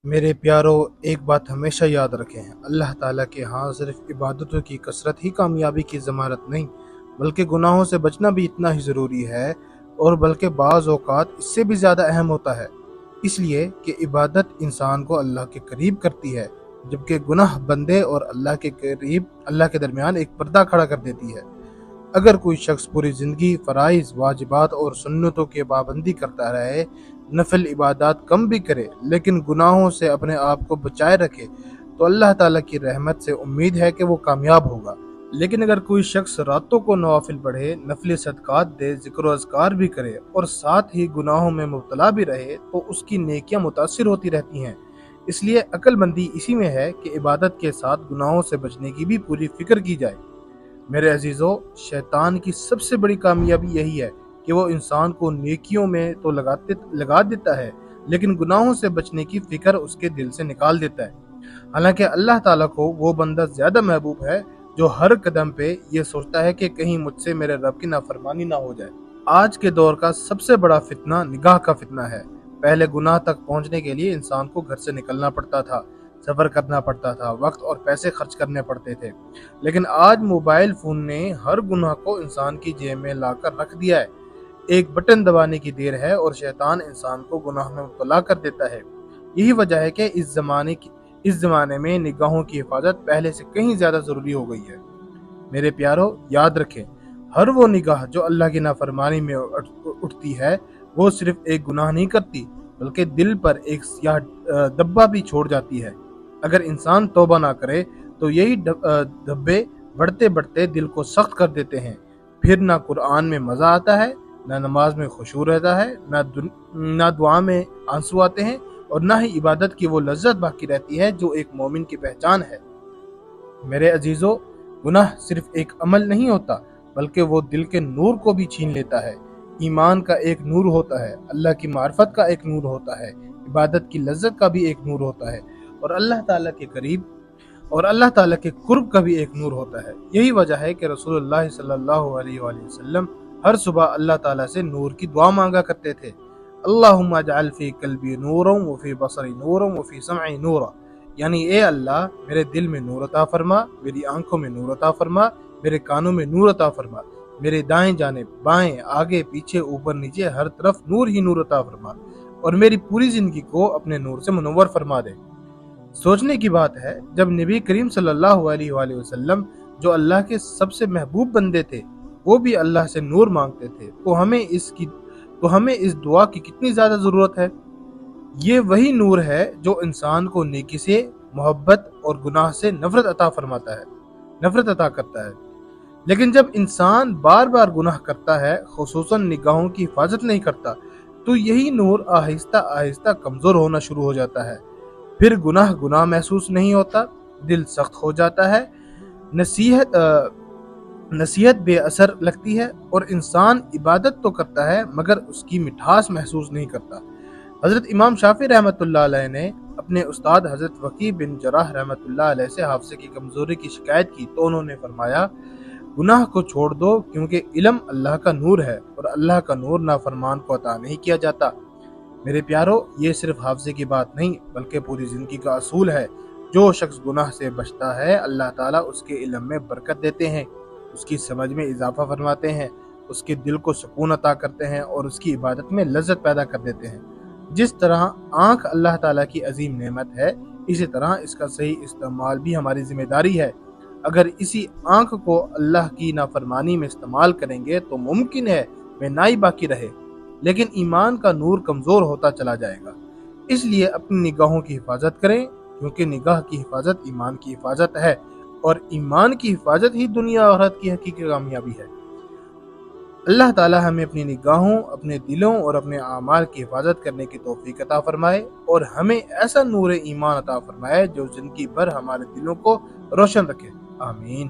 میرے پیارو، ایک بات ہمیشہ یاد رکھیں، اللہ تعالیٰ کے ہاں صرف عبادتوں کی کثرت ہی کامیابی کی ضمانت نہیں، بلکہ گناہوں سے بچنا بھی اتنا ہی ضروری ہے، اور بلکہ بعض اوقات اس سے بھی زیادہ اہم ہوتا ہے۔ اس لیے کہ عبادت انسان کو اللہ کے قریب کرتی ہے، جبکہ گناہ بندے اور اللہ کے درمیان ایک پردہ کھڑا کر دیتی ہے۔ اگر کوئی شخص پوری زندگی فرائض، واجبات اور سنتوں کی پابندی کرتا رہے، نفل عبادات کم بھی کرے، لیکن گناہوں سے اپنے آپ کو بچائے رکھے، تو اللہ تعالیٰ کی رحمت سے امید ہے کہ وہ کامیاب ہوگا۔ لیکن اگر کوئی شخص راتوں کو نوافل پڑھے، نفل صدقات دے، ذکر و اذکار بھی کرے اور ساتھ ہی گناہوں میں مبتلا بھی رہے، تو اس کی نیکیاں متاثر ہوتی رہتی ہیں۔ اس لیے عقل مندی اسی میں ہے کہ عبادت کے ساتھ گناہوں سے بچنے کی بھی پوری فکر کی جائے۔ میرے عزیزو، شیطان کی سب سے بڑی کامیابی یہی ہے کہ وہ انسان کو نیکیوں میں تو لگا دیتا ہے، لیکن گناہوں سے بچنے کی فکر اس کے دل سے نکال دیتا ہے۔ حالانکہ اللہ تعالیٰ کو وہ بندہ زیادہ محبوب ہے جو ہر قدم پہ یہ سوچتا ہے کہ کہیں مجھ سے میرے رب کی نافرمانی نہ ہو جائے۔ آج کے دور کا سب سے بڑا فتنہ نگاہ کا فتنہ ہے۔ پہلے گناہ تک پہنچنے کے لیے انسان کو گھر سے نکلنا پڑتا تھا، سفر کرنا پڑتا تھا، وقت اور پیسے خرچ کرنے پڑتے تھے، لیکن آج موبائل فون نے ہر گناہ کو انسان کی جیب میں لا کر رکھ دیا ہے۔ ایک بٹن دبانے کی دیر ہے اور شیطان انسان کو گناہ میں مبتلا کر دیتا ہے۔ یہی وجہ ہے کہ اس زمانے میں نگاہوں کی حفاظت پہلے سے کہیں زیادہ ضروری ہو گئی ہے۔ میرے پیارو، یاد رکھیں، ہر وہ نگاہ جو اللہ کی نافرمانی میں اٹھتی ہے، وہ صرف ایک گناہ نہیں کرتی، بلکہ دل پر ایک سیاہ دبا بھی چھوڑ جاتی ہے۔ اگر انسان توبہ نہ کرے تو یہی دھبے بڑھتے بڑھتے دل کو سخت کر دیتے ہیں۔ پھر نہ قرآن میں مزہ آتا ہے، نہ نماز میں خشوع رہتا ہے، نہ دعا میں آنسو آتے ہیں، اور نہ ہی عبادت کی وہ لذت باقی رہتی ہے جو ایک مومن کی پہچان ہے۔ میرے عزیزو، گناہ صرف ایک عمل نہیں ہوتا، بلکہ وہ دل کے نور کو بھی چھین لیتا ہے۔ ایمان کا ایک نور ہوتا ہے، اللہ کی معرفت کا ایک نور ہوتا ہے، عبادت کی لذت کا بھی ایک نور ہوتا ہے، اور اللہ تعالیٰ کے قرب کا بھی ایک نور ہوتا ہے۔ یہی وجہ ہے کہ رسول اللہ صلی اللہ علیہ وآلہ وسلم ہر صبح اللہ تعالیٰ سے نور کی دعا مانگا کرتے تھے۔ اللہم اجعل فی قلبی نورا وفی بصری نورا وفی سمعی نورا، یعنی اے اللہ، میرے دل میں نور عطا فرما، میری آنکھوں میں نور عطا فرما، میرے کانوں میں نور عطا فرما، میرے دائیں جانب، بائیں، آگے، پیچھے، اوپر نیچے، ہر طرف نور ہی نور عطا فرما، اور میری پوری زندگی کو اپنے نور سے منور فرما دے۔ سوچنے کی بات ہے، جب نبی کریم صلی اللہ علیہ وآلہ وسلم، جو اللہ کے سب سے محبوب بندے تھے، وہ بھی اللہ سے نور مانگتے تھے، تو ہمیں اس دعا کی کتنی زیادہ ضرورت ہے۔ یہ وہی نور ہے جو انسان کو نیکی سے محبت اور گناہ سے نفرت عطا کرتا ہے۔ لیکن جب انسان بار بار گناہ کرتا ہے، خصوصاً نگاہوں کی حفاظت نہیں کرتا، تو یہی نور آہستہ آہستہ کمزور ہونا شروع ہو جاتا ہے۔ پھر گناہ محسوس نہیں ہوتا، دل سخت ہو جاتا ہے، نصیحت بے اثر لگتی ہے، اور انسان عبادت تو کرتا ہے مگر اس کی مٹھاس محسوس نہیں کرتا۔ حضرت امام شافعی رحمۃ اللہ علیہ نے اپنے استاد حضرت وکیع بن جراح رحمۃ اللہ علیہ سے حافظے کی کمزوری کی شکایت کی، تو انہوں نے فرمایا، گناہ کو چھوڑ دو، کیونکہ علم اللہ کا نور ہے، اور اللہ کا نور نافرمان کو عطا نہیں کیا جاتا۔ میرے پیارو، یہ صرف حافظے کی بات نہیں، بلکہ پوری زندگی کا اصول ہے۔ جو شخص گناہ سے بچتا ہے، اللہ تعالیٰ اس کے علم میں برکت دیتے ہیں، اس کی سمجھ میں اضافہ فرماتے ہیں، اس کے دل کو سکون عطا کرتے ہیں، اور اس کی عبادت میں لذت پیدا کر دیتے ہیں۔ جس طرح آنکھ اللہ تعالیٰ کی عظیم نعمت ہے، اسی طرح اس کا صحیح استعمال بھی ہماری ذمہ داری ہے۔ اگر اسی آنکھ کو اللہ کی نافرمانی میں استعمال کریں گے تو ممکن ہے بینائی باقی رہے، لیکن ایمان کا نور کمزور ہوتا چلا جائے گا۔ اس لیے اپنی نگاہوں کی حفاظت کریں، کیونکہ نگاہ کی حفاظت ایمان کی حفاظت ہے، اور ایمان کی حفاظت ہی دنیا اور آخرت کی حقیقی کامیابی ہے۔ اللہ تعالی ہمیں اپنی نگاہوں، اپنے دلوں اور اپنے اعمال کی حفاظت کرنے کی توفیق عطا فرمائے، اور ہمیں ایسا نور ایمان عطا فرمائے جو زندگی بھر ہمارے دلوں کو روشن رکھے۔ آمین۔